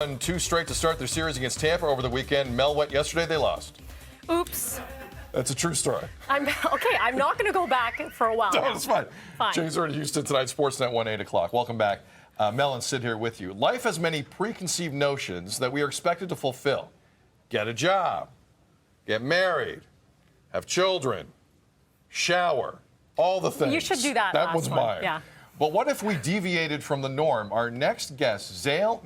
Won 2 straight to start their series against Tampa over the weekend. Mel went yesterday, they lost. Oops. That's a true story. I'm not going to go back for a while. No, it's fine. Fine. James are in Houston tonight, Sportsnet 1, 8 o'clock. Welcome back. Mel and Sid here with you. Life has many preconceived notions that we are expected to fulfill. Get a job, get married, have children, shower, all the things. You should do that. That last one's one. mine. Yeah. But what if we deviated from the norm? Our next guest, Zale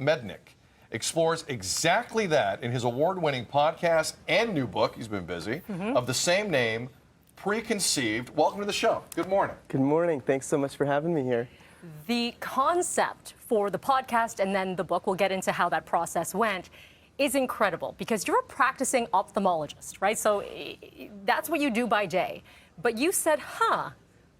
explores exactly that in his award-winning podcast and new book, he's been busy, of the same name, Preconceived. Welcome to the show. Good morning. Good morning. Thanks so much for having me here. The concept for the podcast and then the book, we'll get into how that process went, is incredible because you're a practicing ophthalmologist, right? So that's what you do by day. But you said,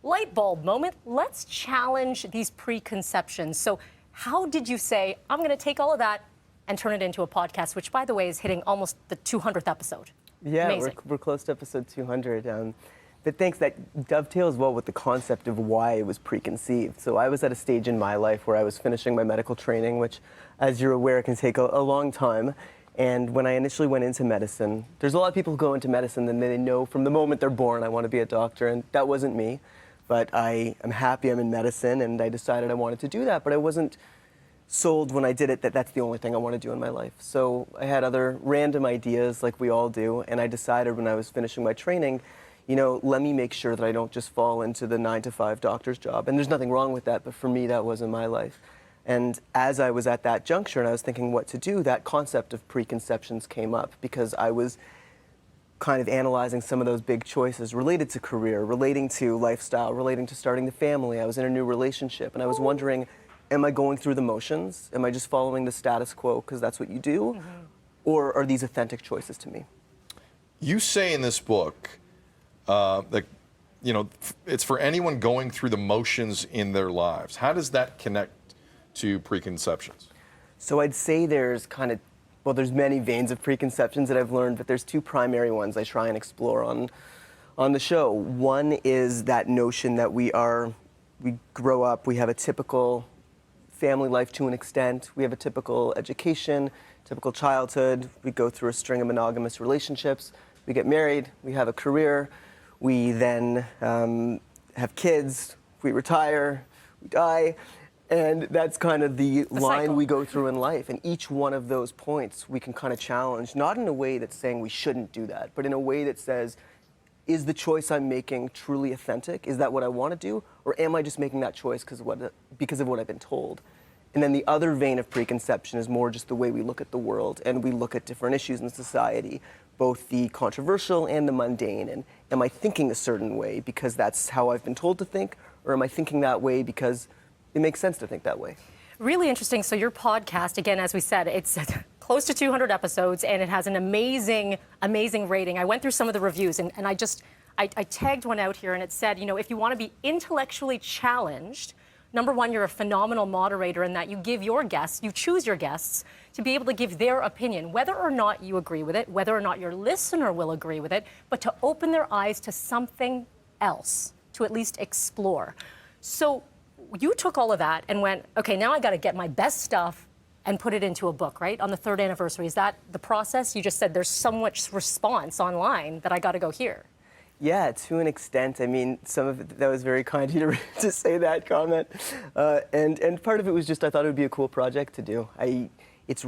light bulb moment, let's challenge these preconceptions. So how did you say, I'm going to take all of that and turn it into a podcast, which, by the way, is hitting almost the 200th episode? Yeah, we're close to episode 200. But thanks, that dovetails well with the concept of why it was preconceived. So I was at a stage in my life where I was finishing my medical training, which, as you're aware, can take a long time. And when I initially went into medicine, there's a lot of people who go into medicine and they know from the moment they're born, I want to be a doctor, and that wasn't me. But I am happy I'm in medicine, and I decided I wanted to do that, but I wasn't sold when I did it that that's the only thing I want to do in my life. So I had other random ideas like we all do, and I decided when I was finishing my training, let me make sure that I don't just fall into the 9-to-5 doctor's job. And there's nothing wrong with that, but for me, that wasn't my life. And as I was at that juncture and I was thinking what to do, that concept of preconceptions came up because I was kind of analyzing some of those big choices related to career, relating to lifestyle, relating to starting the family. I was in a new relationship, and I was wondering, am I going through the motions? Am I just following the status quo because that's what you do? Or are these authentic choices to me? You say in this book that, it's for anyone going through the motions in their lives. How does that connect to preconceptions? So I'd say there's there's many veins of preconceptions that I've learned, but there's 2 primary ones I try and explore on the show. One is that notion that we grow up, we have a typical family life to an extent, we have a typical education, typical childhood, we go through a string of monogamous relationships, we get married, we have a career, we then have kids, we retire, we die, and that's kind of the line cycle we go through in life. And each one of those points we can kind of challenge, not in a way that's saying we shouldn't do that, but in a way that says, is the choice I'm making truly authentic? Is that what I want to do? Or am I just making that choice because of what I've been told? And then the other vein of preconception is more just the way we look at the world and we look at different issues in society, both the controversial and the mundane. And am I thinking a certain way because that's how I've been told to think? Or am I thinking that way because it makes sense to think that way? Really interesting. So your podcast, again, as we said, it's close to 200 episodes, and it has an amazing, amazing rating. I went through some of the reviews, and I tagged one out here, and it said, if you want to be intellectually challenged, number one, you're a phenomenal moderator in that you choose your guests to be able to give their opinion, whether or not you agree with it, whether or not your listener will agree with it, but to open their eyes to something else, to at least explore. So you took all of that and went, okay, now I got to get my best stuff and put it into a book, right? On the 3rd anniversary. Is that the process? You just said there's so much response online that I got to go here. Yeah, to an extent. I mean, some of it, that was very kind of you to say that comment. And part of it was just I thought it would be a cool project to do. It's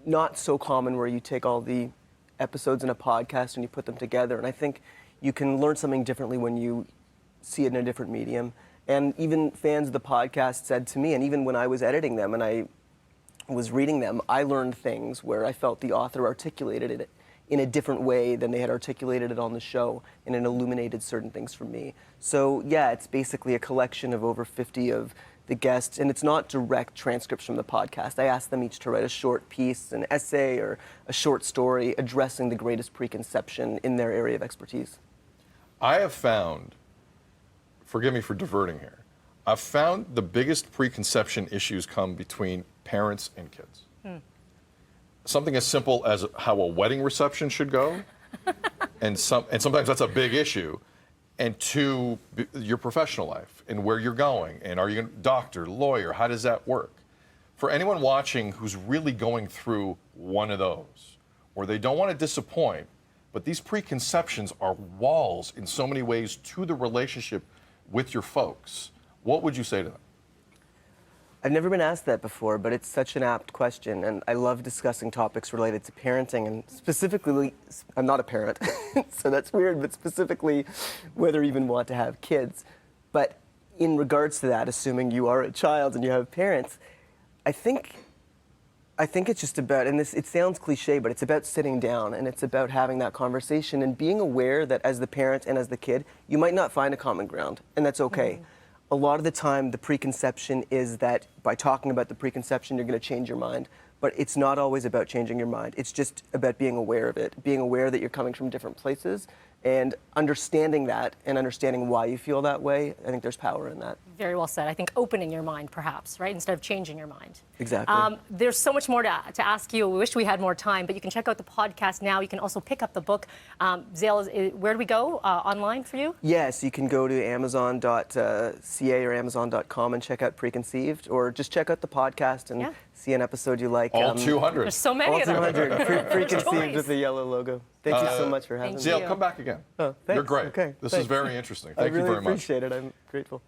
not so common where you take all the episodes in a podcast and you put them together. And I think you can learn something differently when you see it in a different medium. And even fans of the podcast said to me, and even when I was editing them and I was reading them, I learned things where I felt the author articulated it in a different way than they had articulated it on the show, and it illuminated certain things for me. So yeah, it's basically a collection of over 50 of the guests, and it's not direct transcripts from the podcast. I asked them each to write a short piece, an essay, or a short story addressing the greatest preconception in their area of expertise. I have found, forgive me for diverting here, I've found the biggest preconception issues come between parents and kids. Something as simple as how a wedding reception should go, and sometimes that's a big issue, and 2, your professional life and where you're going, and are you a doctor, lawyer, how does that work? for anyone watching who's really going through one of those, or they don't want to disappoint, but these preconceptions are walls in so many ways to the relationship with your folks, what would you say to them? I've never been asked that before, but it's such an apt question, and I love discussing topics related to parenting, and specifically, I'm not a parent, so that's weird, but specifically whether you even want to have kids. But in regards to that, assuming you are a child and you have parents, I think it's just about, and it sounds cliche, but it's about sitting down, and it's about having that conversation and being aware that as the parent and as the kid, you might not find a common ground, and that's okay. A lot of the time, the preconception is that by talking about the preconception, you're going to change your mind. But it's not always about changing your mind. It's just about being aware of it, being aware that you're coming from different places, and understanding that and understanding why you feel that way. I think there's power in that. Very well said. I think opening your mind, perhaps, right, instead of changing your mind. Exactly. There's so much more to ask you. We wish we had more time, but you can check out the podcast now. You can also pick up the book. Zale, where do we go online for you? Yes, you can go to amazon.ca or amazon.com and check out Preconceived, or just check out the podcast and see an episode you like. All 200. There's so many of them. All 200. Preconceived Choice. with the yellow logo. Thank you so much for having me. Zale, come back again. Oh, thanks. You're great. Okay, This thanks. is very interesting. Thank you very much. I really appreciate it. I'm grateful.